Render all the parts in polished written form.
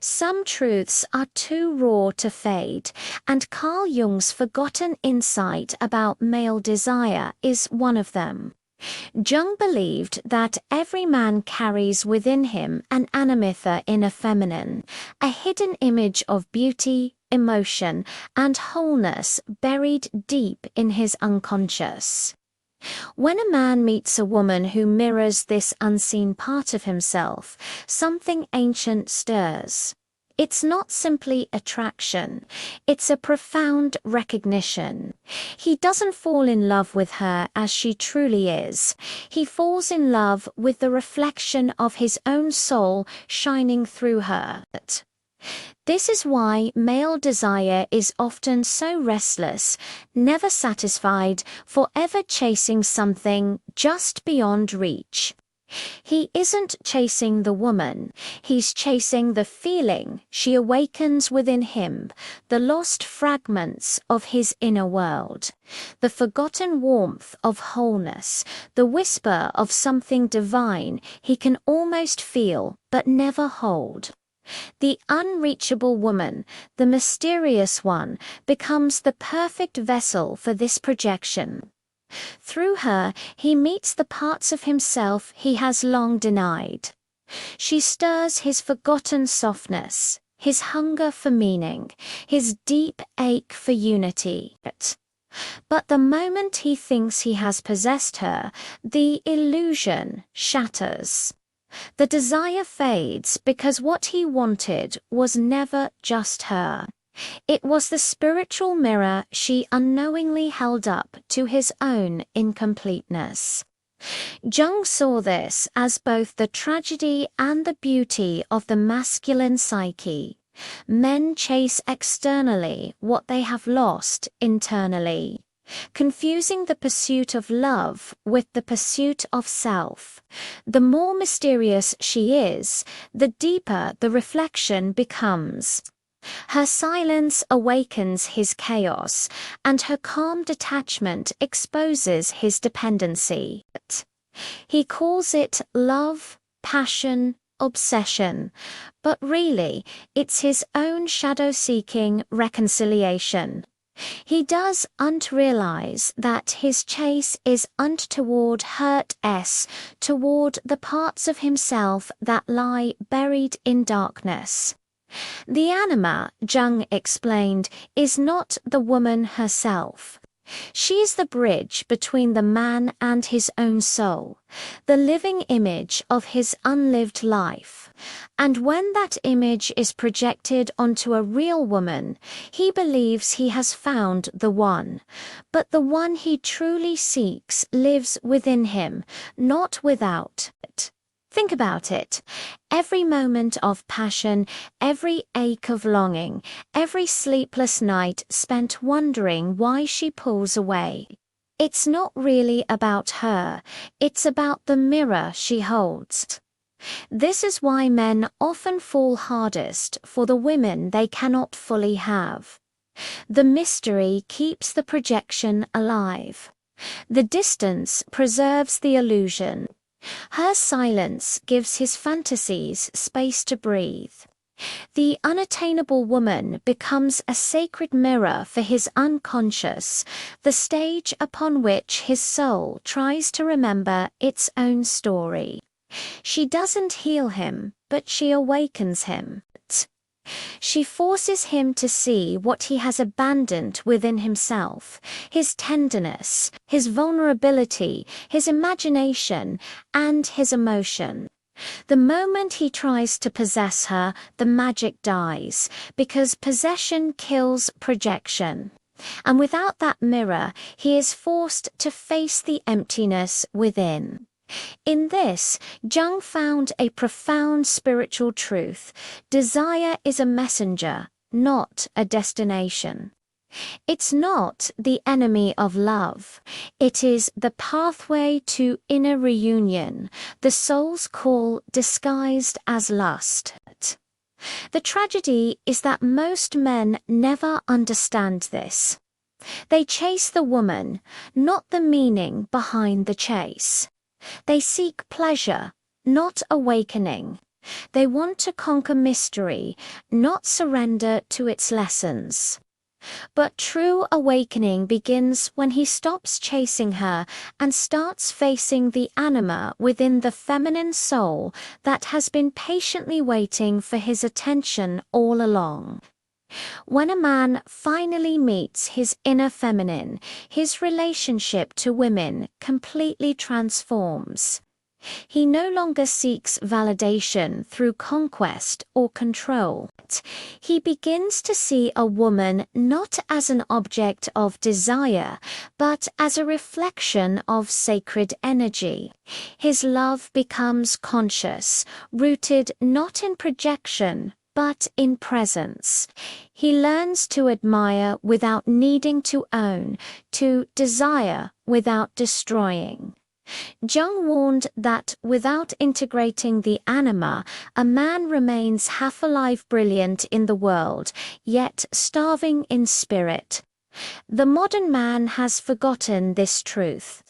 Some truths are too raw to fade, and Carl Jung's forgotten insight about male desire is one of them. Jung believed that every man carries within him an animither inner feminine, a hidden image of beauty, emotion, and wholeness buried deep in his unconscious. When a man meets a woman who mirrors this unseen part of himself, something ancient stirs. It's not simply attraction, it's a profound recognition. He doesn't fall in love with her as she truly is. He falls in love with the reflection of his own soul shining through her. This is why male desire is often so restless, never satisfied, forever chasing something just beyond reach. He isn't chasing the woman, he's chasing the feeling she awakens within him, the lost fragments of his inner world, the forgotten warmth of wholeness, the whisper of something divine he can almost feel but never hold. The unreachable woman, the mysterious one, becomes the perfect vessel for this projection. Through her, he meets the parts of himself he has long denied. She stirs his forgotten softness, his hunger for meaning, his deep ache for unity. But the moment he thinks he has possessed her, the illusion shatters. The desire fades because what he wanted was never just her. It was the spiritual mirror she unknowingly held up to his own incompleteness. Jung saw this as both the tragedy and the beauty of the masculine psyche. Men chase externally what they have lost internally, confusing the pursuit of love with the pursuit of self. The more mysterious she is, the deeper the reflection becomes. Her silence awakens his chaos, and her calm detachment exposes his dependency. He calls it love, passion, obsession, but really it's his own shadow-seeking reconciliation. He doesn't realize that his chase is untoward toward the parts of himself that lie buried in darkness. The anima, Jung explained, is not the woman herself. She is the bridge between the man and his own soul, the living image of his unlived life. And when that image is projected onto a real woman, he believes he has found the one. But the one he truly seeks lives within him, not without it. Think about it. Every moment of passion, every ache of longing, every sleepless night spent wondering why she pulls away. It's not really about her, it's about the mirror she holds. This is why men often fall hardest for the women they cannot fully have. The mystery keeps the projection alive. The distance preserves the illusion. Her silence gives his fantasies space to breathe. The unattainable woman becomes a sacred mirror for his unconscious, the stage upon which his soul tries to remember its own story. She doesn't heal him, but she awakens him. She forces him to see what he has abandoned within himself, his tenderness, his vulnerability, his imagination, and his emotion. The moment he tries to possess her, the magic dies, because possession kills projection. And without that mirror, he is forced to face the emptiness within. In this, Jung found a profound spiritual truth. Desire is a messenger, not a destination. It's not the enemy of love. It is the pathway to inner reunion, the soul's call disguised as lust. The tragedy is that most men never understand this. They chase the woman, not the meaning behind the chase. They seek pleasure, not awakening. They want to conquer mystery, not surrender to its lessons. But true awakening begins when he stops chasing her and starts facing the anima within the feminine soul that has been patiently waiting for his attention all along. When a man finally meets his inner feminine, his relationship to women completely transforms. He no longer seeks validation through conquest or control. He begins to see a woman not as an object of desire, but as a reflection of sacred energy. His love becomes conscious, rooted not in projection, but in presence. He learns to admire without needing to own, to desire without destroying. Jung warned that without integrating the anima, a man remains half-alive brilliant in the world, yet starving in spirit. The modern man has forgotten this truth.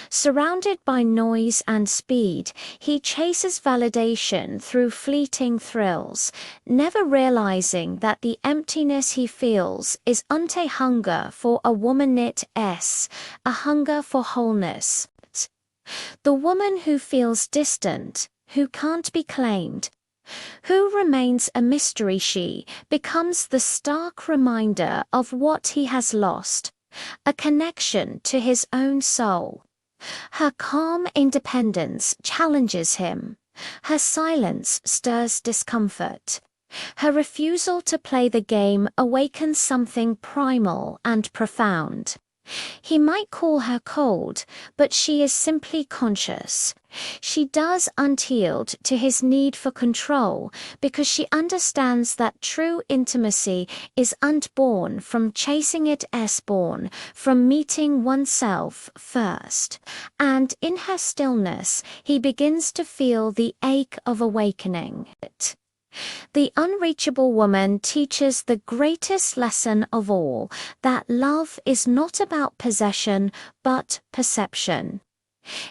Surrounded by noise and speed, he chases validation through fleeting thrills, never realizing that the emptiness he feels is a hunger for a woman-knit-s, a hunger for wholeness. The woman who feels distant, who can't be claimed, who remains a mystery, she becomes the stark reminder of what he has lost, a connection to his own soul. Her calm independence challenges him. Her silence stirs discomfort. Her refusal to play the game awakens something primal and profound. He might call her cold, but she is simply conscious. She does unyield to his need for control because she understands that true intimacy is unborn from chasing it as born, from meeting oneself first. And in her stillness, he begins to feel the ache of awakening. The unreachable woman teaches the greatest lesson of all, that love is not about possession, but perception.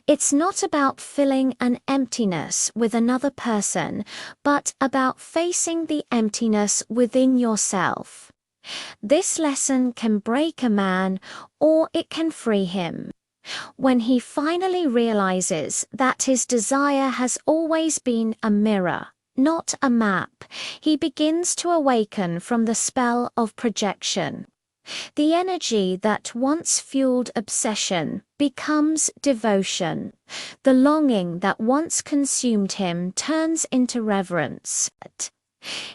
It's not about filling an emptiness with another person, but about facing the emptiness within yourself. This lesson can break a man, or it can free him. When he finally realizes that his desire has always been a mirror, not a map, he begins to awaken from the spell of projection. The energy that once fueled obsession becomes devotion. The longing that once consumed him turns into reverence.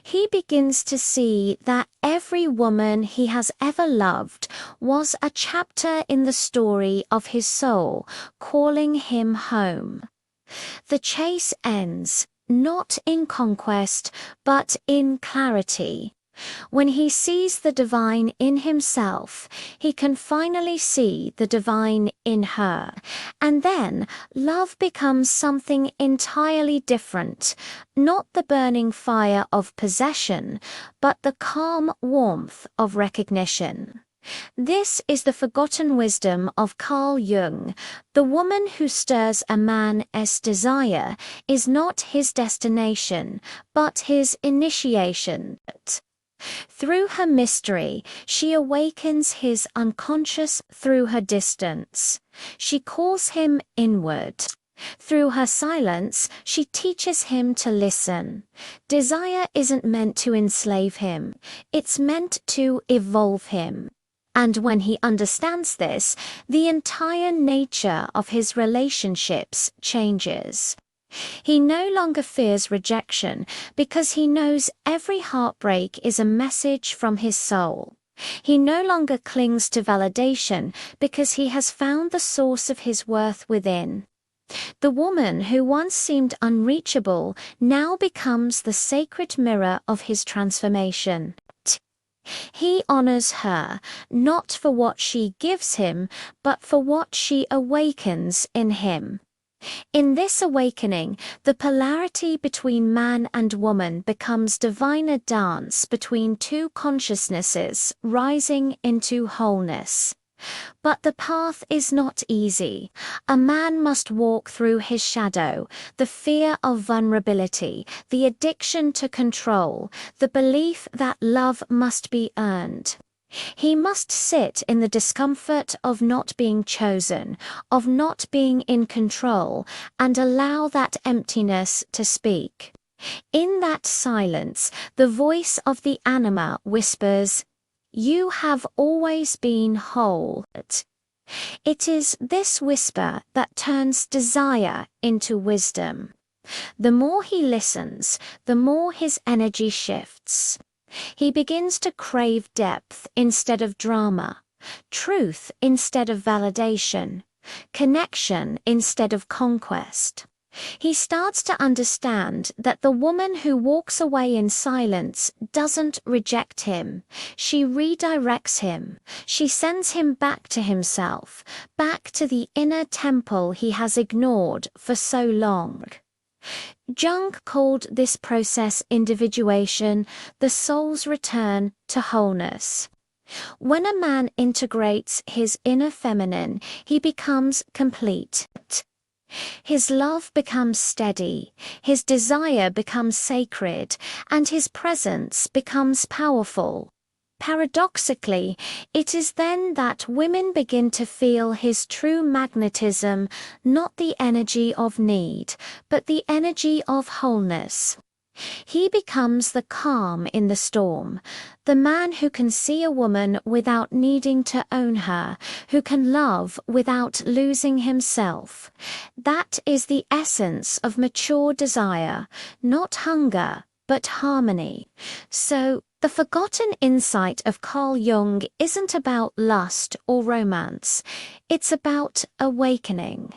He begins to see that every woman he has ever loved was a chapter in the story of his soul, calling him home. The chase ends, not in conquest, but in clarity. When he sees the divine in himself, he can finally see the divine in her. And then love becomes something entirely different, not the burning fire of possession, but the calm warmth of recognition. This is the forgotten wisdom of Carl Jung. The woman who stirs a man's desire is not his destination, but his initiation. Through her mystery, she awakens his unconscious through her distance. She calls him inward. Through her silence, she teaches him to listen. Desire isn't meant to enslave him, it's meant to evolve him. And when he understands this, the entire nature of his relationships changes. He no longer fears rejection because he knows every heartbreak is a message from his soul. He no longer clings to validation because he has found the source of his worth within. The woman who once seemed unreachable now becomes the sacred mirror of his transformation. He honors her, not for what she gives him, but for what she awakens in him. In this awakening, the polarity between man and woman becomes diviner dance between two consciousnesses rising into wholeness. But the path is not easy. A man must walk through his shadow, the fear of vulnerability, the addiction to control, the belief that love must be earned. He must sit in the discomfort of not being chosen, of not being in control, and allow that emptiness to speak. In that silence, the voice of the anima whispers, "You have always been whole." It is this whisper that turns desire into wisdom. The more he listens, the more his energy shifts. He begins to crave depth instead of drama, truth instead of validation, connection instead of conquest. He starts to understand that the woman who walks away in silence doesn't reject him. She redirects him. She sends him back to himself, back to the inner temple he has ignored for so long. Jung called this process individuation, the soul's return to wholeness. When a man integrates his inner feminine, he becomes complete. His love becomes steady, his desire becomes sacred, and his presence becomes powerful. Paradoxically, it is then that women begin to feel his true magnetism, not the energy of need, but the energy of wholeness. He becomes the calm in the storm, the man who can see a woman without needing to own her, who can love without losing himself. That is the essence of mature desire, not hunger, but harmony. So, the forgotten insight of Carl Jung isn't about lust or romance. It's about awakening.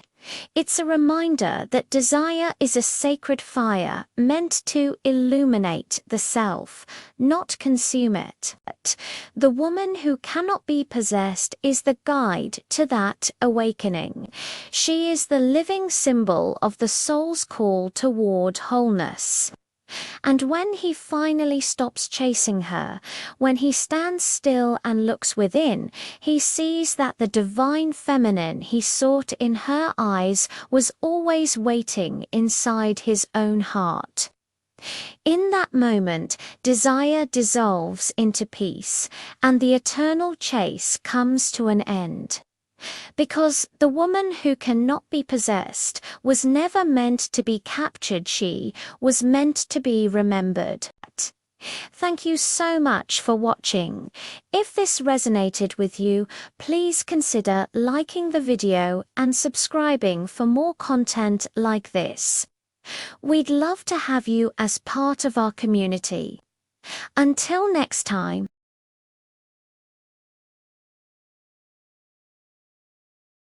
It's a reminder that desire is a sacred fire meant to illuminate the self, not consume it. The woman who cannot be possessed is the guide to that awakening. She is the living symbol of the soul's call toward wholeness. And when he finally stops chasing her, when he stands still and looks within, he sees that the divine feminine he sought in her eyes was always waiting inside his own heart. In that moment, desire dissolves into peace, and the eternal chase comes to an end. Because the woman who cannot be possessed was never meant to be captured, she was meant to be remembered. Thank you so much for watching. If this resonated with you, please consider liking the video and subscribing for more content like this. We'd love to have you as part of our community. Until next time.